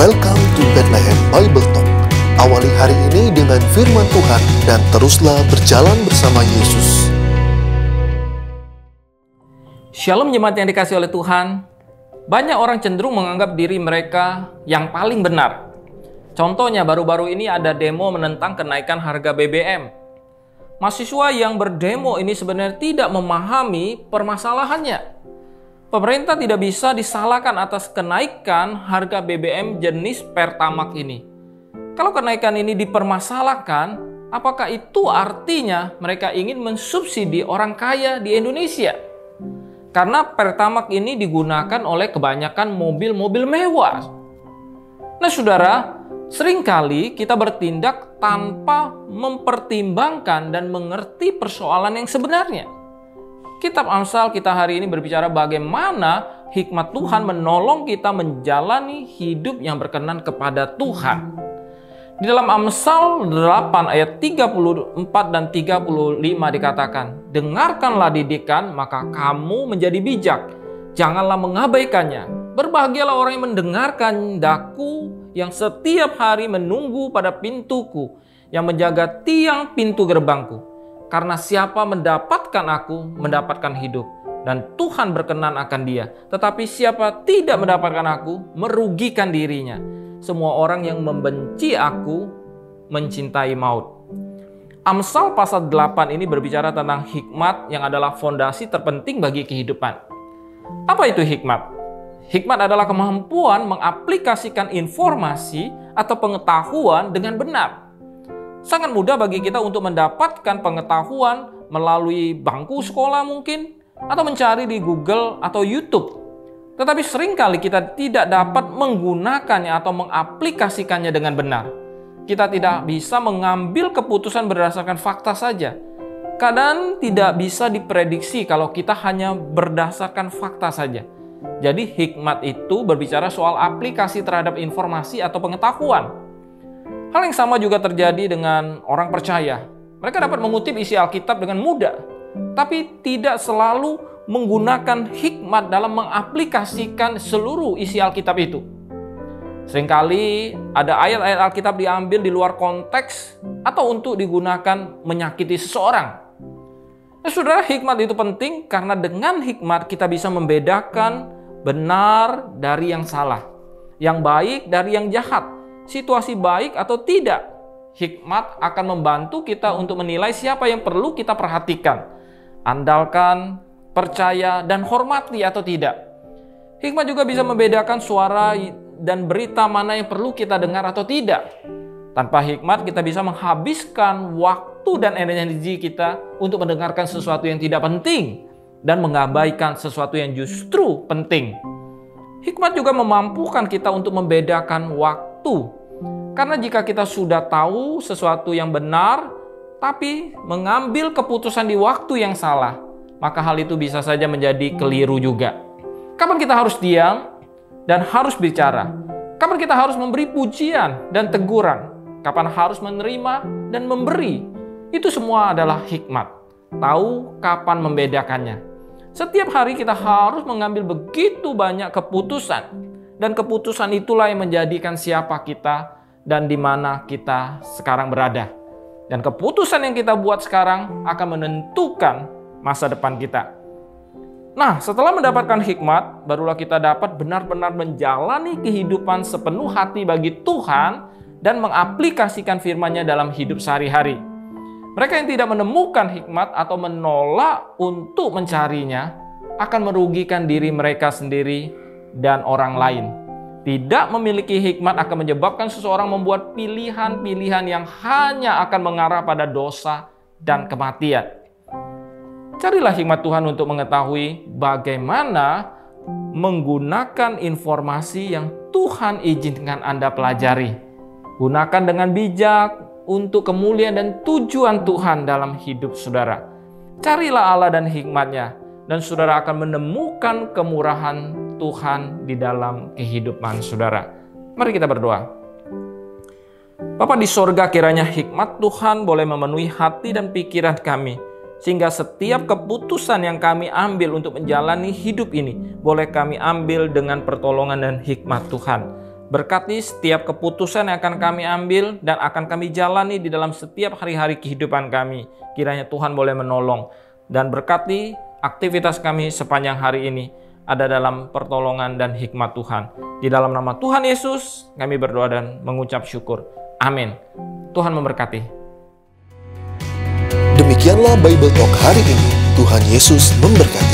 Welcome to Bethlehem Bible Talk. Awali hari ini dengan firman Tuhan dan teruslah berjalan bersama Yesus. Shalom jemaat yang dikasihi oleh Tuhan. Banyak orang cenderung menganggap diri mereka yang paling benar. Contohnya baru-baru ini ada demo menentang kenaikan harga BBM. Mahasiswa yang berdemo ini sebenarnya tidak memahami permasalahannya. Pemerintah tidak bisa disalahkan atas kenaikan harga BBM jenis Pertamax ini. Kalau kenaikan ini dipermasalahkan, apakah itu artinya mereka ingin mensubsidi orang kaya di Indonesia? Karena Pertamax ini digunakan oleh kebanyakan mobil-mobil mewah. Nah saudara, seringkali kita bertindak tanpa mempertimbangkan dan mengerti persoalan yang sebenarnya. Kitab Amsal kita hari ini berbicara bagaimana hikmat Tuhan menolong kita menjalani hidup yang berkenan kepada Tuhan. Di dalam Amsal 8 ayat 34 dan 35 dikatakan, "Dengarkanlah didikan, maka kamu menjadi bijak. Janganlah mengabaikannya. Berbahagialah orang yang mendengarkan daku, yang setiap hari menunggu pada pintuku, yang menjaga tiang pintu gerbangku. Karena siapa mendapatkan aku, mendapatkan hidup, dan Tuhan berkenan akan dia. Tetapi siapa tidak mendapatkan aku, merugikan dirinya. Semua orang yang membenci aku, mencintai maut." Amsal pasal 8 ini berbicara tentang hikmat yang adalah fondasi terpenting bagi kehidupan. Apa itu hikmat? Hikmat adalah kemampuan mengaplikasikan informasi atau pengetahuan dengan benar. Sangat mudah bagi kita untuk mendapatkan pengetahuan melalui bangku sekolah mungkin, atau mencari di Google atau YouTube. Tetapi seringkali kita tidak dapat menggunakannya atau mengaplikasikannya dengan benar. Kita tidak bisa mengambil keputusan berdasarkan fakta saja. Kadang tidak bisa diprediksi kalau kita hanya berdasarkan fakta saja. Jadi hikmat itu berbicara soal aplikasi terhadap informasi atau pengetahuan. Hal yang sama juga terjadi dengan orang percaya. Mereka dapat mengutip isi Alkitab dengan mudah, tapi tidak selalu menggunakan hikmat dalam mengaplikasikan seluruh isi Alkitab itu. Seringkali ada ayat-ayat Alkitab diambil di luar konteks atau untuk digunakan menyakiti seseorang. Nah, saudara, hikmat itu penting karena dengan hikmat kita bisa membedakan benar dari yang salah, yang baik dari yang jahat, situasi baik atau tidak. Hikmat akan membantu kita untuk menilai siapa yang perlu kita perhatikan, andalkan, percaya, dan hormati atau tidak. Hikmat juga bisa membedakan suara dan berita mana yang perlu kita dengar atau tidak. Tanpa hikmat kita bisa menghabiskan waktu dan energi kita untuk mendengarkan sesuatu yang tidak penting dan mengabaikan sesuatu yang justru penting. Hikmat juga memampukan kita untuk membedakan waktu. Karena jika kita sudah tahu sesuatu yang benar, tapi mengambil keputusan di waktu yang salah, maka hal itu bisa saja menjadi keliru juga. Kapan kita harus diam dan harus bicara? Kapan kita harus memberi pujian dan teguran? Kapan harus menerima dan memberi? Itu semua adalah hikmat. Tahu kapan membedakannya. Setiap hari kita harus mengambil begitu banyak keputusan. Dan keputusan itulah yang menjadikan siapa kita dan di mana kita sekarang berada. Dan keputusan yang kita buat sekarang akan menentukan masa depan kita. Nah, setelah mendapatkan hikmat, barulah kita dapat benar-benar menjalani kehidupan sepenuh hati bagi Tuhan dan mengaplikasikan firman-Nya dalam hidup sehari-hari. Mereka yang tidak menemukan hikmat atau menolak untuk mencarinya akan merugikan diri mereka sendiri dan orang lain. Tidak memiliki hikmat akan menyebabkan seseorang membuat pilihan-pilihan yang hanya akan mengarah pada dosa dan kematian. Carilah hikmat Tuhan untuk mengetahui bagaimana menggunakan informasi yang Tuhan izinkan Anda pelajari. Gunakan dengan bijak untuk kemuliaan dan tujuan Tuhan dalam hidup saudara. Carilah Allah dan hikmat-Nya, dan saudara akan menemukan kemurahan Tuhan di dalam kehidupan saudara. Mari kita berdoa. Bapa di sorga, kiranya hikmat Tuhan boleh memenuhi hati dan pikiran kami, sehingga setiap keputusan yang kami ambil untuk menjalani hidup ini boleh kami ambil dengan pertolongan dan hikmat Tuhan. Berkati setiap keputusan yang akan kami ambil dan akan kami jalani di dalam setiap hari-hari kehidupan kami. Kiranya Tuhan boleh menolong. Dan berkati aktivitas kami sepanjang hari ini ada dalam pertolongan dan hikmat Tuhan. Di dalam nama Tuhan Yesus kami berdoa dan mengucap syukur. Amin. Tuhan memberkati. Demikianlah Bible Talk hari ini. Tuhan Yesus memberkati.